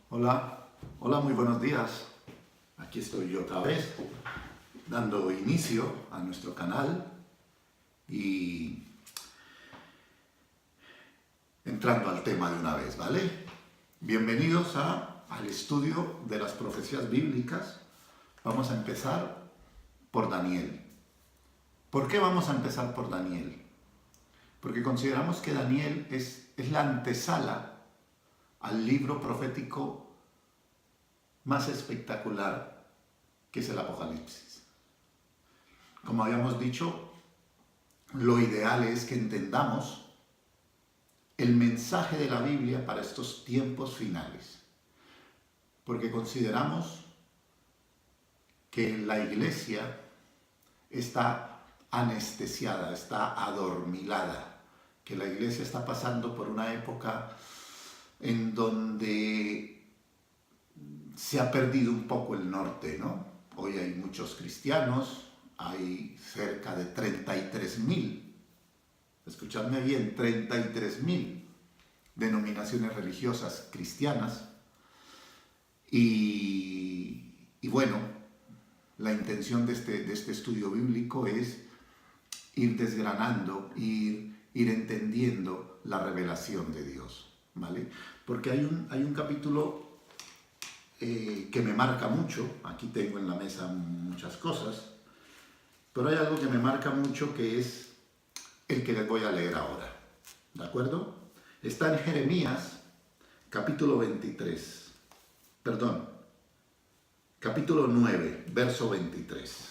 Hola, hola, muy buenos días. Aquí estoy yo otra vez, dando inicio a nuestro canal y entrando al tema de una vez, ¿vale? Bienvenidos al estudio de las profecías bíblicas. Vamos a empezar por Daniel. ¿Por qué vamos a empezar por Daniel? Porque consideramos que Daniel es la antesala al libro profético más espectacular que es el Apocalipsis. Como habíamos dicho, lo ideal es que entendamos el mensaje de la Biblia para estos tiempos finales, porque consideramos que la iglesia está anestesiada, está adormilada, que la iglesia está pasando por una época en donde se ha perdido un poco el norte, ¿no? Hoy hay muchos cristianos, hay cerca de 33.000, escuchadme bien, 33.000 denominaciones religiosas cristianas y bueno, la intención de este estudio bíblico es ir desgranando, ir entendiendo la revelación de Dios, ¿vale? Porque hay un capítulo que me marca mucho. Aquí tengo en la mesa muchas cosas, pero hay algo que me marca mucho que es el que les voy a leer ahora, ¿de acuerdo? Está en Jeremías, capítulo 23, perdón, capítulo 9, verso 23,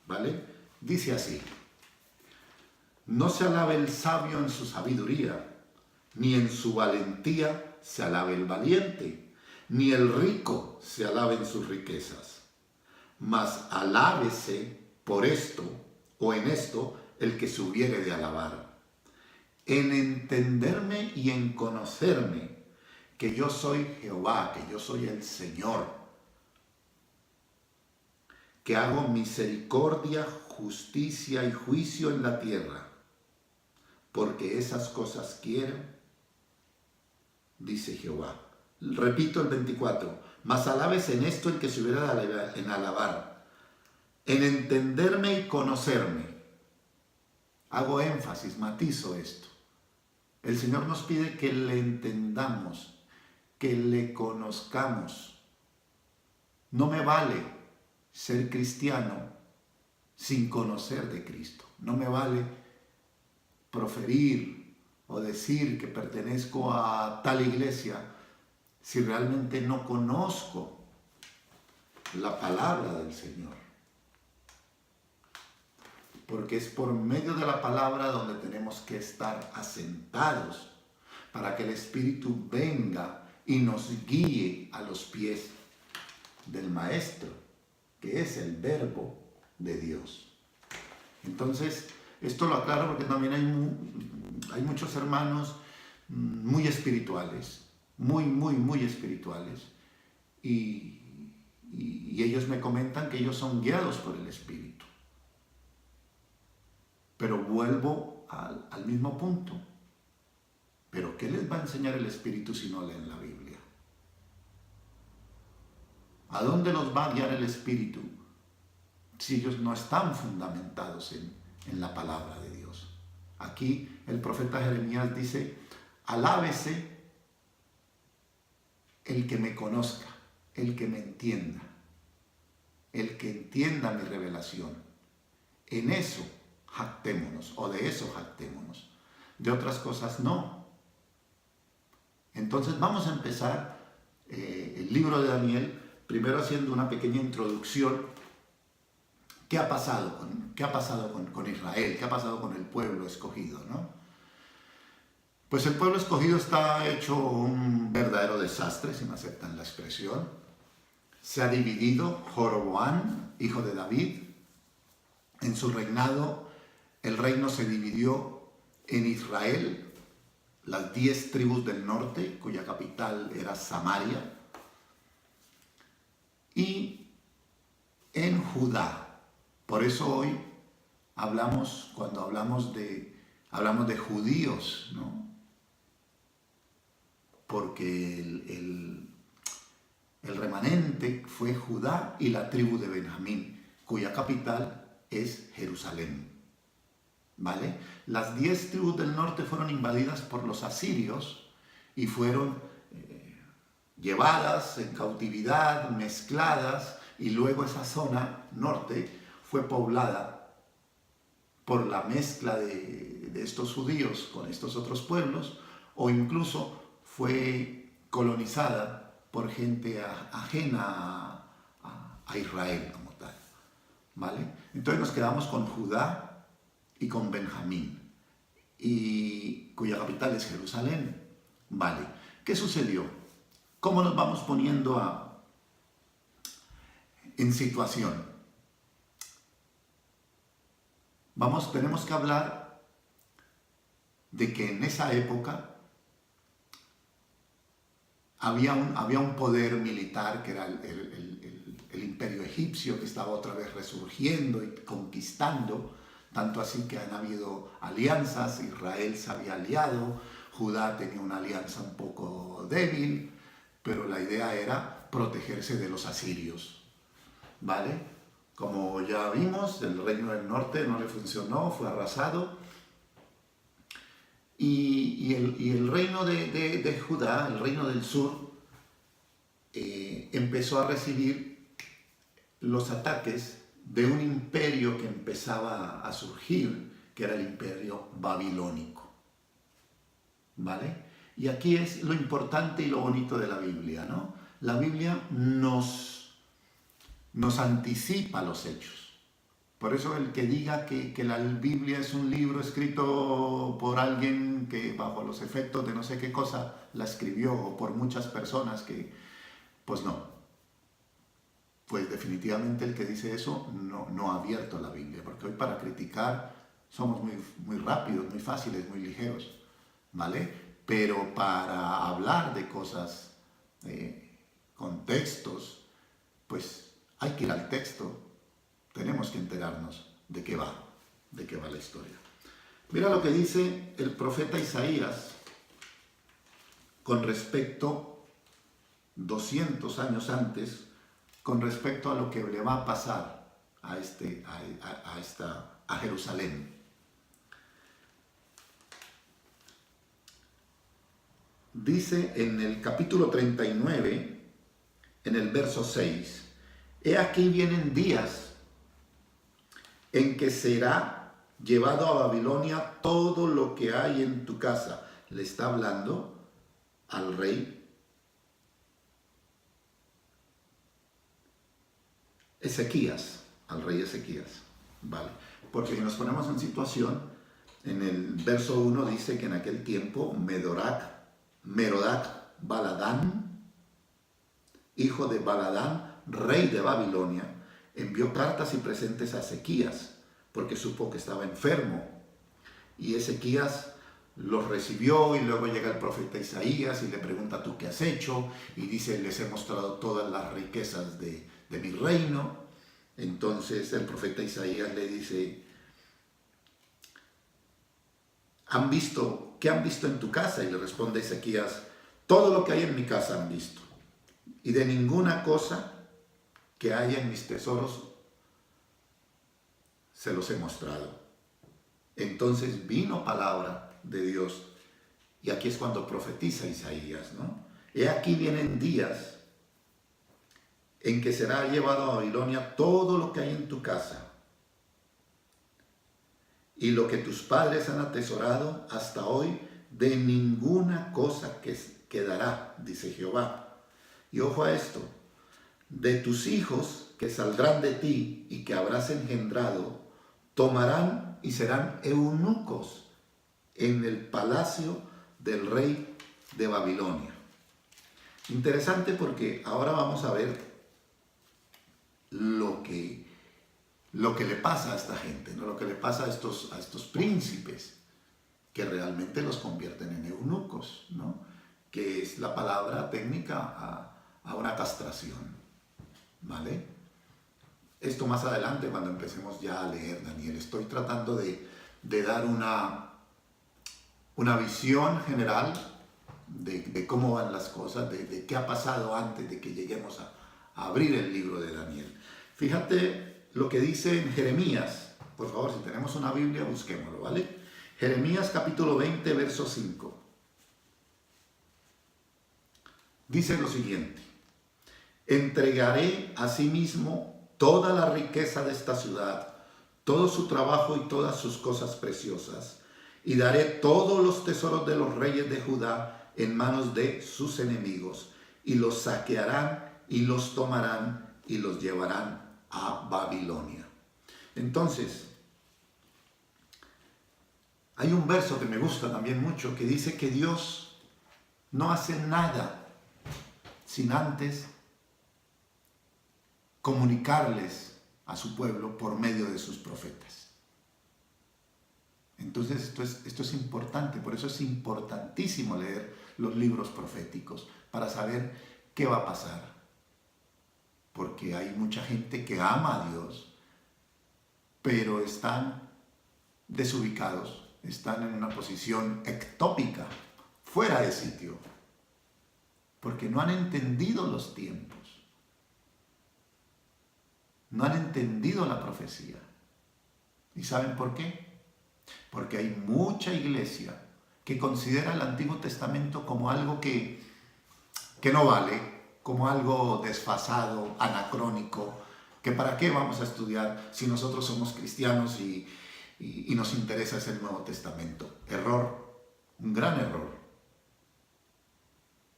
¿vale? Dice así: no se alabe el sabio en su sabiduría, ni en su valentía se alabe el valiente, ni el rico se alabe en sus riquezas, mas alábese por esto o en esto el que se hubiere de alabar, en entenderme y en conocerme, que yo soy Jehová, que yo soy el Señor, que hago misericordia, justicia y juicio en la tierra, porque esas cosas quiero, dice Jehová. Repito el 24, mas alabes en esto el que se hubiera en alabar, en entenderme y conocerme. Hago énfasis, matizo esto. El Señor nos pide que le entendamos, que le conozcamos. No me vale ser cristiano sin conocer de Cristo. No me vale proferir o decir que pertenezco a tal iglesia si realmente no conozco la palabra del Señor. Porque es por medio de la palabra donde tenemos que estar asentados para que el Espíritu venga y nos guíe a los pies del Maestro, que es el Verbo de Dios. Entonces, esto lo aclaro porque también hay muchos hermanos muy espirituales, muy espirituales, y ellos me comentan que ellos son guiados por el Espíritu. Pero vuelvo al mismo punto. ¿Pero qué les va a enseñar el Espíritu si no leen la Biblia? ¿A dónde los va a guiar el Espíritu si ellos no están fundamentados en la palabra de Dios? Aquí el profeta Jeremías dice: alábese el que me conozca, el que me entienda, el que entienda mi revelación. En eso jactémonos, o de eso jactémonos. De otras cosas no. Entonces vamos a empezar el libro de Daniel, primero haciendo una pequeña introducción. ¿Qué ha pasado con Israel? ¿Qué ha pasado con el pueblo escogido, no? Pues el pueblo escogido está hecho un verdadero desastre, si me aceptan la expresión. Se ha dividido. Jeroboam, hijo de David, en su reinado, el reino se dividió en Israel, las 10 tribus del norte, cuya capital era Samaria, y en Judá. Por eso hoy cuando hablamos de judíos, ¿no? porque el remanente fue Judá y la tribu de Benjamín, cuya capital es Jerusalén. ¿Vale? Las 10 tribus del norte fueron invadidas por los asirios y fueron llevadas en cautividad, mezcladas, y luego esa zona norte fue poblada por la mezcla de estos judíos con estos otros pueblos, o incluso fue colonizada por gente ajena a Israel como tal. ¿Vale? Entonces nos quedamos con Judá y con Benjamín, y cuya capital es Jerusalén. Vale, ¿qué sucedió? ¿Cómo nos vamos poniendo en situación? Tenemos que hablar de que en esa época había un poder militar que era el imperio egipcio, que estaba otra vez resurgiendo y conquistando. Tanto así que han habido alianzas, Israel se había aliado, Judá tenía una alianza un poco débil, pero la idea era protegerse de los asirios, ¿vale? Como ya vimos, el reino del norte no le funcionó, fue arrasado, y el reino de Judá, el reino del sur, empezó a recibir los ataques de un imperio que empezaba a surgir, que era el imperio babilónico. ¿Vale? Y aquí es lo importante y lo bonito de la Biblia, ¿no? La Biblia nos anticipa los hechos. Por eso el que diga que la Biblia es un libro escrito por alguien que bajo los efectos de no sé qué cosa la escribió, o por muchas personas que, pues no. Pues definitivamente el que dice eso no ha abierto la Biblia, porque hoy para criticar somos muy rápidos, muy fáciles, muy ligeros, ¿vale? Pero para hablar de cosas, contextos, pues hay que ir al texto, tenemos que enterarnos de qué va la historia. Mira lo que dice el profeta Isaías con respecto, 200 años antes, con respecto a lo que le va a pasar a Jerusalén. Dice en el capítulo 39, en el verso 6, «He aquí vienen días en que será llevado a Babilonia todo lo que hay en tu casa». Le está hablando al rey Ezequías, al rey Ezequías, ¿vale? Porque si nos ponemos en situación, en el verso 1 dice que en aquel tiempo Merodach Baladán, hijo de Baladán, rey de Babilonia, envió cartas y presentes a Ezequías, porque supo que estaba enfermo. Y Ezequías los recibió, y luego llega el profeta Isaías y le pregunta: ¿tú qué has hecho? Y dice: les he mostrado todas las riquezas de mi reino. Entonces el profeta Isaías le dice: ¿qué han visto en tu casa? Y le responde Ezequías: todo lo que hay en mi casa han visto, y de ninguna cosa que haya en mis tesoros se los he mostrado. Entonces vino palabra de Dios, y aquí es cuando profetiza Isaías, ¿no? He aquí vienen días en que será llevado a Babilonia todo lo que hay en tu casa, y lo que tus padres han atesorado hasta hoy, de ninguna cosa que quedará, dice Jehová. Y ojo a esto: de tus hijos que saldrán de ti y que habrás engendrado, tomarán y serán eunucos en el palacio del rey de Babilonia. Interesante, porque ahora vamos a ver lo que le pasa a esta gente, ¿no? Lo que le pasa a estos príncipes, que realmente los convierten en eunucos, ¿no? Que es la palabra técnica a una castración, ¿vale? Esto más adelante, cuando empecemos ya a leer Daniel. Estoy tratando de dar una visión general de cómo van las cosas, de qué ha pasado antes de que lleguemos a abrir el libro de Daniel. Fíjate lo que dice en Jeremías. Por favor, si tenemos una Biblia, busquémoslo, ¿vale? Jeremías capítulo 20, verso 5. Dice lo siguiente: entregaré asimismo toda la riqueza de esta ciudad, todo su trabajo y todas sus cosas preciosas, y daré todos los tesoros de los reyes de Judá en manos de sus enemigos, y los saquearán y los tomarán y los llevarán a Babilonia. Entonces, hay un verso que me gusta también mucho que dice que Dios no hace nada sin antes comunicarles a su pueblo por medio de sus profetas. Entonces esto es importante, por eso es importantísimo leer los libros proféticos, para saber qué va a pasar. Porque hay mucha gente que ama a Dios, pero están desubicados, están en una posición ectópica, fuera de sitio, porque no han entendido los tiempos, no han entendido la profecía. ¿Y saben por qué? Porque hay mucha iglesia que considera el Antiguo Testamento como algo que no vale, como algo desfasado, anacrónico, que para qué vamos a estudiar si nosotros somos cristianos y nos interesa ese Nuevo Testamento. Error, un gran error.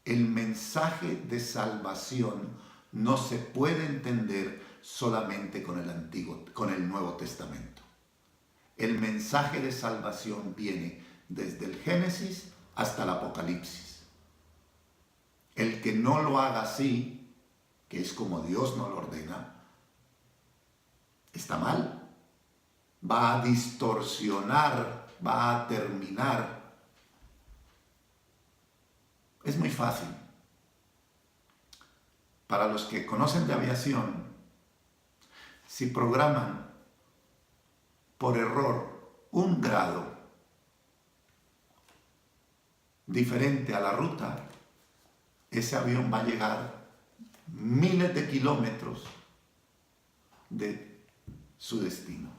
El mensaje de salvación no se puede entender solamente con el Nuevo Testamento. El mensaje de salvación viene desde el Génesis hasta el Apocalipsis. El que no lo haga así, que es como Dios nos lo ordena, está mal. Va a distorsionar, va a terminar. Es muy fácil. Para los que conocen de aviación, si programan por error un grado diferente a la ruta, ese avión va a llegar miles de kilómetros de su destino.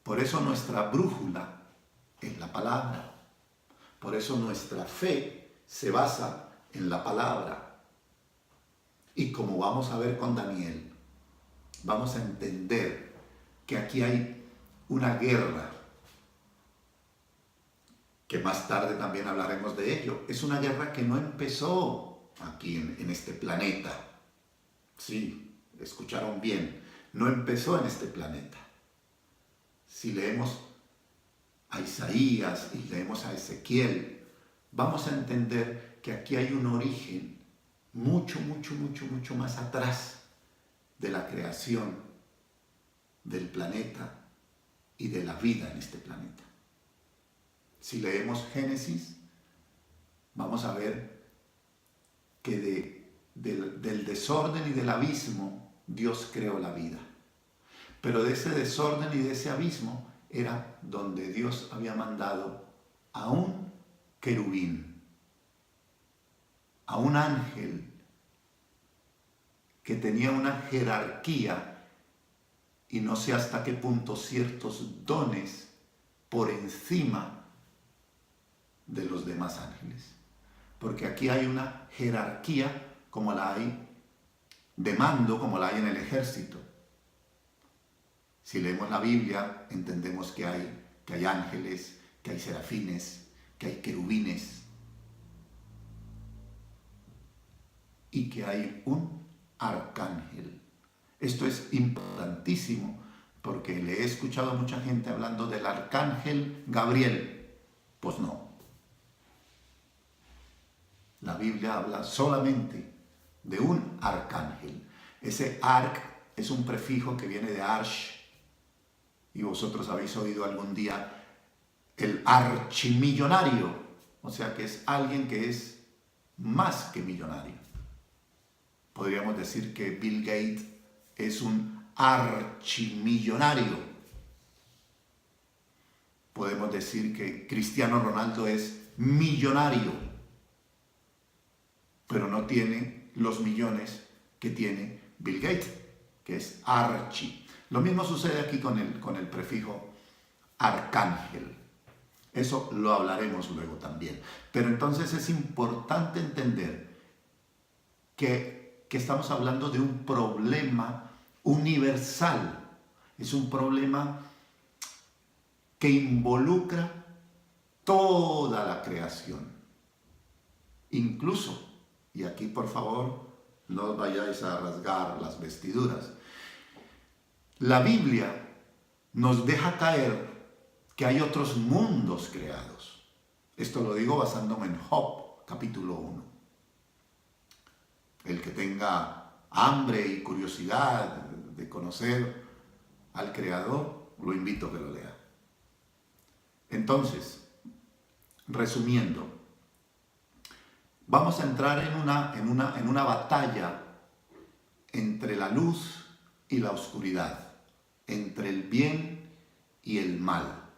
Por eso nuestra brújula es la palabra. Por eso nuestra fe se basa en la palabra. Y como vamos a ver con Daniel, vamos a entender que aquí hay una guerra, que más tarde también hablaremos de ello. Es una guerra que no empezó aquí en este planeta. Sí, escucharon bien, no empezó en este planeta. Si leemos a Isaías y leemos a Ezequiel, vamos a entender que aquí hay un origen mucho más atrás de la creación del planeta y de la vida en este planeta. Si leemos Génesis, vamos a ver que del desorden y del abismo Dios creó la vida. Pero de ese desorden y de ese abismo era donde Dios había mandado a un querubín, a un ángel que tenía una jerarquía y no sé hasta qué punto ciertos dones por encima de los demás ángeles. Porque aquí hay una jerarquía como la hay de mando, como la hay en el ejército. Si leemos la Biblia, entendemos que hay ángeles, que hay serafines, que hay querubines y que hay un arcángel. Esto es importantísimo porque le he escuchado a mucha gente hablando del arcángel Gabriel. Pues no. La Biblia habla solamente de un arcángel. Ese arc es un prefijo que viene de arsh, y vosotros habéis oído algún día el archimillonario, o sea que es alguien que es más que millonario. Podríamos decir que Bill Gates es un archimillonario. Podemos decir que Cristiano Ronaldo es millonario, pero no tiene los millones que tiene Bill Gates, que es Archie. Lo mismo sucede aquí con el prefijo arcángel. Eso lo hablaremos luego también. Pero entonces es importante entender que estamos hablando de un problema universal. Es un problema que involucra toda la creación. Incluso, y aquí por favor no os vayáis a rasgar las vestiduras, la Biblia nos deja caer que hay otros mundos creados. Esto lo digo basándome en Job, capítulo 1. El que tenga hambre y curiosidad de conocer al Creador, lo invito a que lo lea. Entonces, resumiendo, vamos a entrar en una batalla entre la luz y la oscuridad, entre el bien y el mal,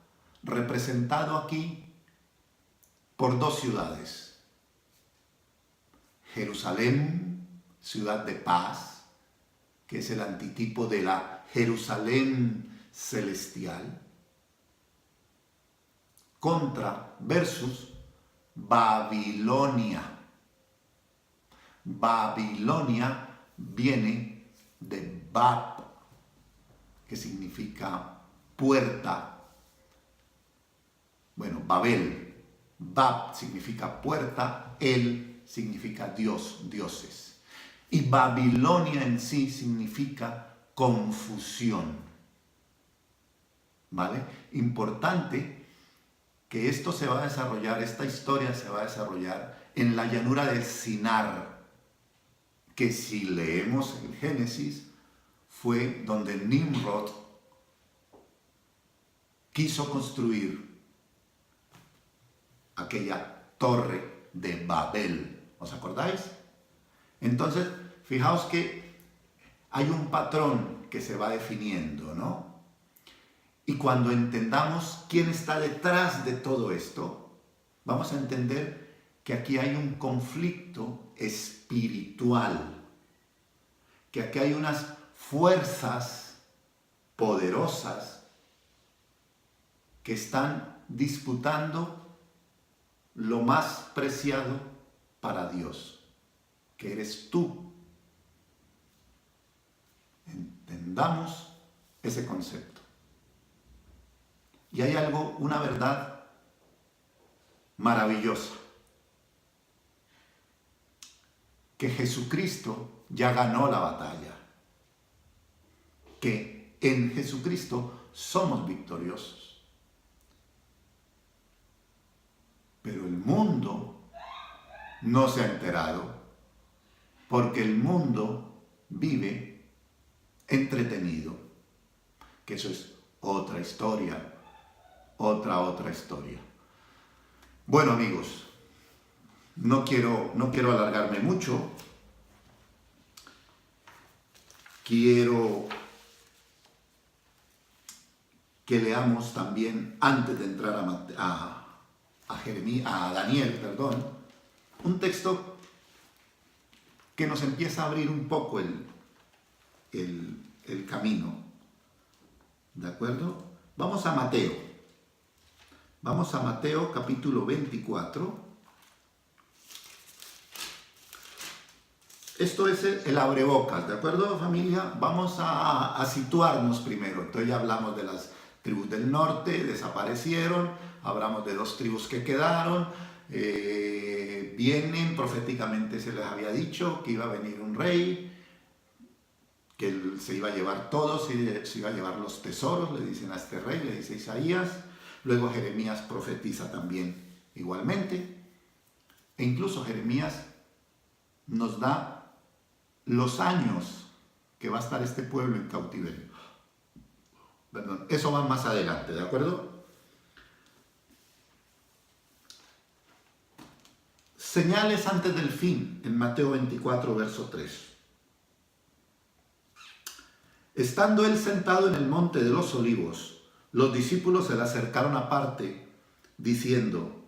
representado aquí por dos ciudades: Jerusalén, ciudad de paz, que es el antitipo de la Jerusalén celestial, versus Babilonia. Babilonia viene de Bab, que significa puerta. Bueno, Babel. Bab significa puerta, El significa Dios, dioses. Y Babilonia en sí significa confusión. ¿Vale? Importante que esto se va a desarrollar, esta historia se va a desarrollar en la llanura de Sinar, que si leemos el Génesis, fue donde Nimrod quiso construir aquella torre de Babel. ¿Os acordáis? Entonces, fijaos que hay un patrón que se va definiendo, ¿no? Y cuando entendamos quién está detrás de todo esto, vamos a entender que aquí hay un conflicto espiritual, que aquí hay unas fuerzas poderosas que están disputando lo más preciado para Dios, que eres tú. Entendamos ese concepto. Y hay algo, una verdad maravillosa, que Jesucristo ya ganó la batalla, que en Jesucristo somos victoriosos. Pero el mundo no se ha enterado, porque el mundo vive entretenido, que eso es otra historia, otra historia. Bueno, amigos, no quiero alargarme mucho. Quiero que leamos también, antes de entrar a Daniel, un texto que nos empieza a abrir un poco el camino. ¿De acuerdo? Vamos a Mateo. Vamos a Mateo capítulo 24. Esto es el abrebocas, ¿de acuerdo, familia? Vamos a situarnos primero. Entonces ya hablamos de las tribus del norte, desaparecieron. Hablamos de 2 tribus que quedaron. Vienen, proféticamente se les había dicho que iba a venir un rey, que él se iba a llevar todo, se iba a llevar los tesoros, le dicen a este rey, le dice Isaías. Luego Jeremías profetiza también igualmente. E incluso Jeremías nos da los años que va a estar este pueblo en cautiverio. Perdón, eso va más adelante, ¿de acuerdo? Señales antes del fin, en Mateo 24, verso 3. Estando él sentado en el monte de los olivos, los discípulos se le acercaron aparte, diciendo: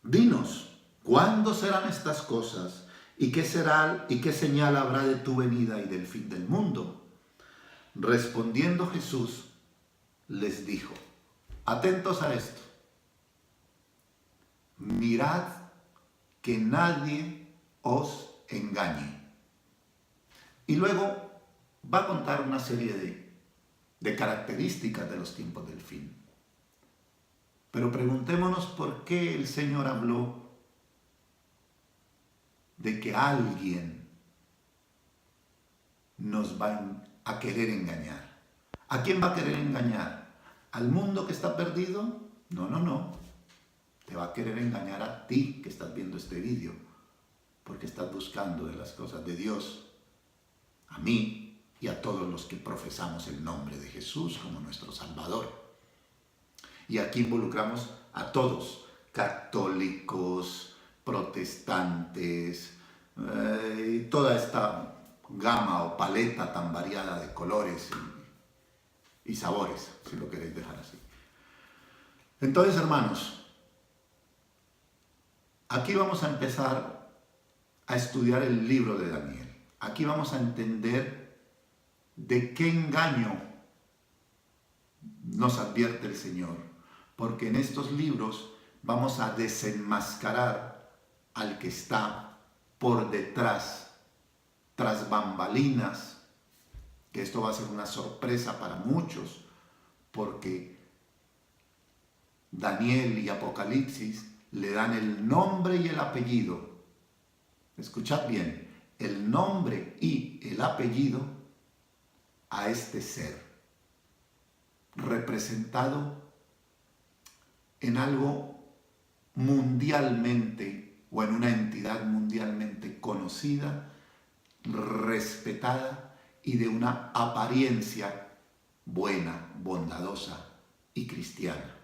Dinos, ¿cuándo serán estas cosas? ¿Y qué será y qué señal habrá de tu venida y del fin del mundo? Respondiendo Jesús, les dijo, atentos a esto, mirad que nadie os engañe. Y luego va a contar una serie de características de los tiempos del fin. Pero preguntémonos por qué el Señor habló de que alguien nos va a querer engañar. ¿A quién va a querer engañar? ¿Al mundo que está perdido? No, no, no. Te va a querer engañar a ti que estás viendo este vídeo, porque estás buscando de las cosas de Dios, a mí y a todos los que profesamos el nombre de Jesús como nuestro Salvador. Y aquí involucramos a todos, católicos, protestantes, toda esta gama o paleta tan variada de colores y sabores, si lo queréis dejar así. Entonces, hermanos, aquí vamos a empezar a estudiar el libro de Daniel. Aquí vamos a entender de qué engaño nos advierte el Señor, porque en estos libros vamos a desenmascarar al que está por detrás, tras bambalinas, que esto va a ser una sorpresa para muchos, porque Daniel y Apocalipsis le dan el nombre y el apellido. Escuchad bien, el nombre y el apellido a este ser, representado en algo mundialmente o en una entidad mundialmente conocida, respetada y de una apariencia buena, bondadosa y cristiana.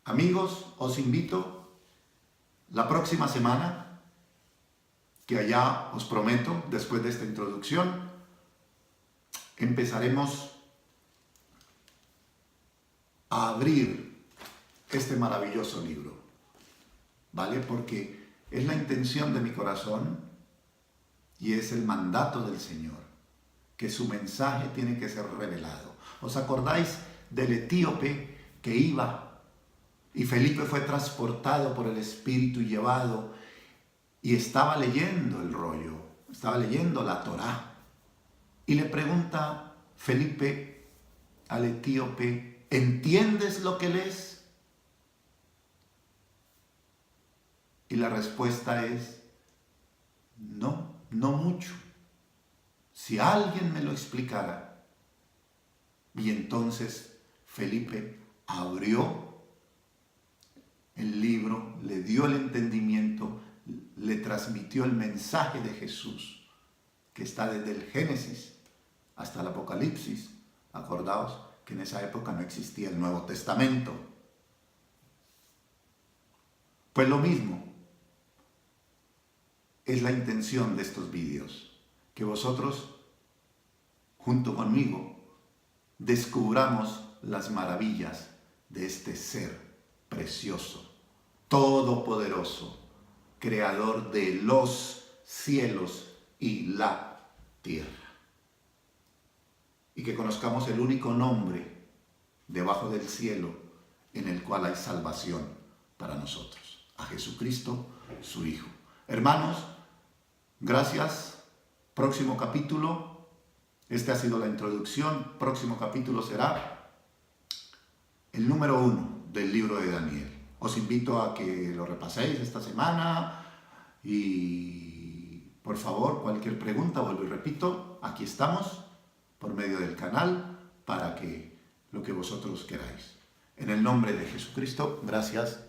Amigos, os invito la próxima semana, que allá os prometo, después de esta introducción, empezaremos a abrir este maravilloso libro, ¿vale? Porque es la intención de mi corazón y es el mandato del Señor, que su mensaje tiene que ser revelado. ¿Os acordáis del etíope que iba y Felipe fue transportado por el Espíritu y llevado y estaba leyendo el rollo, estaba leyendo la Torá y le pregunta Felipe al etíope, ¿entiendes lo que lees? Y la respuesta es, no, no mucho. Si alguien me lo explicara. Y entonces Felipe abrió el libro, le dio el entendimiento, le transmitió el mensaje de Jesús, que está desde el Génesis hasta el Apocalipsis. Acordaos que en esa época no existía el Nuevo Testamento. Pues lo mismo es la intención de estos vídeos, que vosotros, junto conmigo, descubramos las maravillas de este ser precioso, todopoderoso, creador de los cielos y la tierra. Y que conozcamos el único nombre debajo del cielo en el cual hay salvación para nosotros, a Jesucristo, su Hijo. Hermanos, gracias. Próximo capítulo, esta ha sido la introducción, próximo capítulo será el número 1 del libro de Daniel. Os invito a que lo repaséis esta semana y por favor, cualquier pregunta, vuelvo y repito, aquí estamos por medio del canal para que lo que vosotros queráis. En el nombre de Jesucristo, gracias.